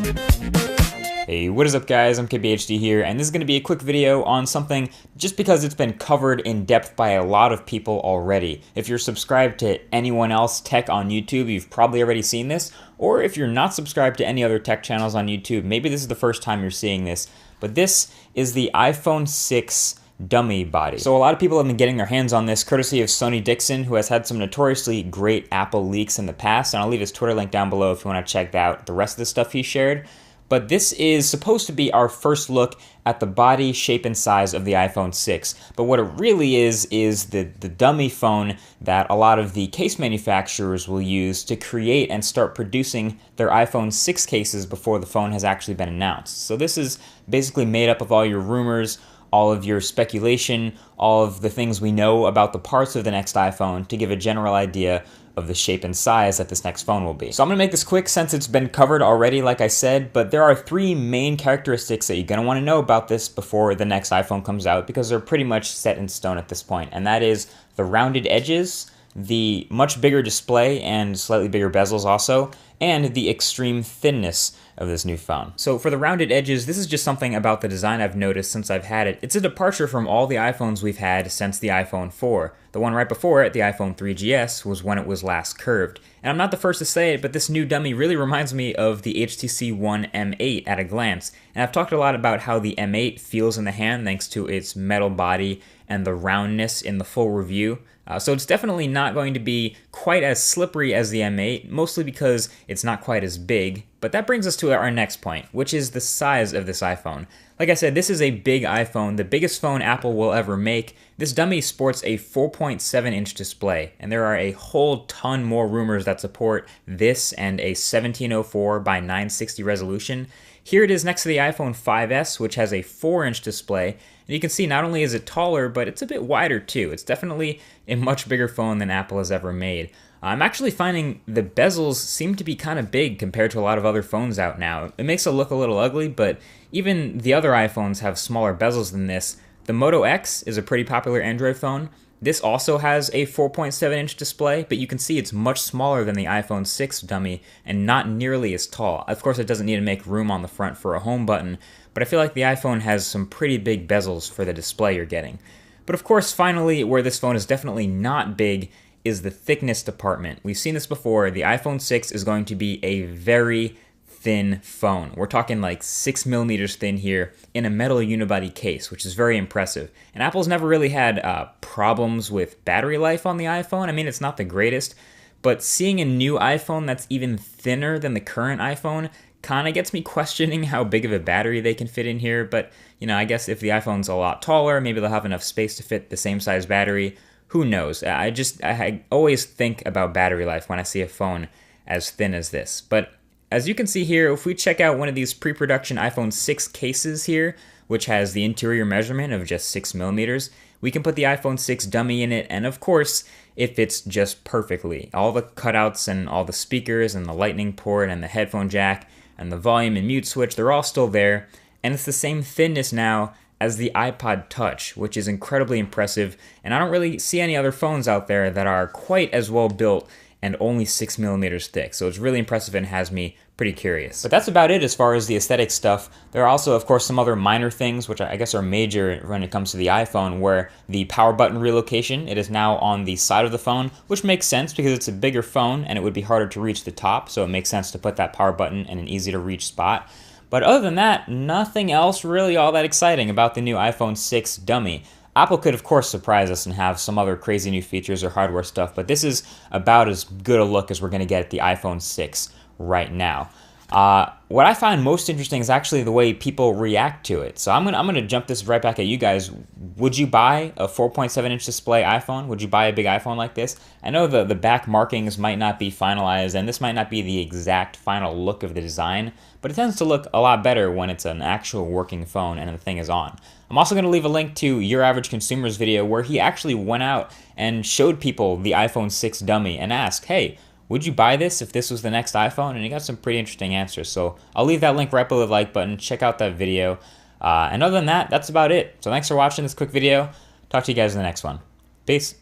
Hey, what is up guys, I'm KBHD here, and this is going to be a quick video on something just because it's been covered in depth by a lot of people already. If you're subscribed to anyone else tech on YouTube, you've probably already seen this, or if you're not subscribed to any other tech channels on YouTube, maybe this is the first time you're seeing this, but this is the iPhone 6 dummy body. So a lot of people have been getting their hands on this courtesy of Sony Dixon, who has had some notoriously great Apple leaks in the past, and I'll leave his Twitter link down below if you want to check out the rest of the stuff he shared. But this is supposed to be our first look at the body, shape, and size of the iPhone 6. But what it really is the dummy phone that a lot of the case manufacturers will use to create and start producing their iPhone 6 cases before the phone has actually been announced. So this is basically made up of all your rumors, all of your speculation, all of the things we know about the parts of the next iPhone to give a general idea of the shape and size that this next phone will be. So I'm gonna make this quick since it's been covered already, like I said, but there are three main characteristics that you're gonna wanna know about this before the next iPhone comes out because they're pretty much set in stone at this point, and that is the rounded edges, the much bigger display and slightly bigger bezels also, and the extreme thinness of this new phone. So for the rounded edges, this is just something about the design I've noticed since I've had it. It's a departure from all the iPhones we've had since the iPhone 4. The one right before it, the iPhone 3GS, was when it was last curved. And I'm not the first to say it, but this new dummy really reminds me of the HTC One M8 at a glance. And I've talked a lot about how the M8 feels in the hand thanks to its metal body and the roundness in the full review. So it's definitely not going to be quite as slippery as the M8, mostly because it's not quite as big. But that brings us to our next point, which is the size of this iPhone. Like I said, this is a big iPhone, the biggest phone Apple will ever make. This dummy sports a 4.7-inch display, and there are a whole ton more rumors that support this and a 1704 by 960 resolution. Here it is next to the iPhone 5S, which has a 4-inch display, and you can see not only is it taller, but it's a bit wider too. It's definitely a much bigger phone than Apple has ever made. I'm actually finding the bezels seem to be kind of big compared to a lot of other phones out now. It makes it look a little ugly, but even the other iPhones have smaller bezels than this. The Moto X is a pretty popular Android phone. This also has a 4.7-inch display, but you can see it's much smaller than the iPhone 6 dummy and not nearly as tall. Of course, it doesn't need to make room on the front for a home button, but I feel like the iPhone has some pretty big bezels for the display you're getting. But of course, finally, where this phone is definitely not big is the thickness department. We've seen this before. The iPhone 6 is going to be a very thin phone. We're talking like 6 millimeters thin here in a metal unibody case, which is very impressive. And Apple's never really had problems with battery life on the iPhone. I mean, it's not the greatest, but seeing a new iPhone that's even thinner than the current iPhone kind of gets me questioning how big of a battery they can fit in here. But, you know, I guess if the iPhone's a lot taller, maybe they'll have enough space to fit the same size battery. Who knows? I always think about battery life when I see a phone as thin as this. But as you can see here, if we check out one of these pre-production iPhone 6 cases here, which has the interior measurement of just 6 millimeters, we can put the iPhone 6 dummy in it, and of course, it fits just perfectly. All the cutouts and all the speakers and the lightning port and the headphone jack and the volume and mute switch, they're all still there, and it's the same thinness now as the iPod Touch, which is incredibly impressive, and I don't really see any other phones out there that are quite as well built and only 6 millimeters thick, so it's really impressive and has me pretty curious. But that's about it as far as the aesthetic stuff. There are also, of course, some other minor things, which I guess are major when it comes to the iPhone, where the power button relocation, it is now on the side of the phone, which makes sense because it's a bigger phone and it would be harder to reach the top, so it makes sense to put that power button in an easy to reach spot. But other than that, nothing else really all that exciting about the new iPhone 6 dummy. Apple could, of course, surprise us and have some other crazy new features or hardware stuff, but this is about as good a look as we're going to get at the iPhone 6 right now. What I find most interesting is actually the way people react to it. So I'm gonna jump this right back at you guys. Would you buy a 4.7-inch display iPhone? Would you buy a big iPhone like this? I know the back markings might not be finalized, and this might not be the exact final look of the design, but it tends to look a lot better when it's an actual working phone and the thing is on. I'm also going to leave a link to Your Average Consumer's video where he actually went out and showed people the iPhone 6 dummy and asked, hey, would you buy this if this was the next iPhone? And he got some pretty interesting answers. So I'll leave that link right below the like button. Check out that video. And other than that, that's about it. So thanks for watching this quick video. Talk to you guys in the next one. Peace.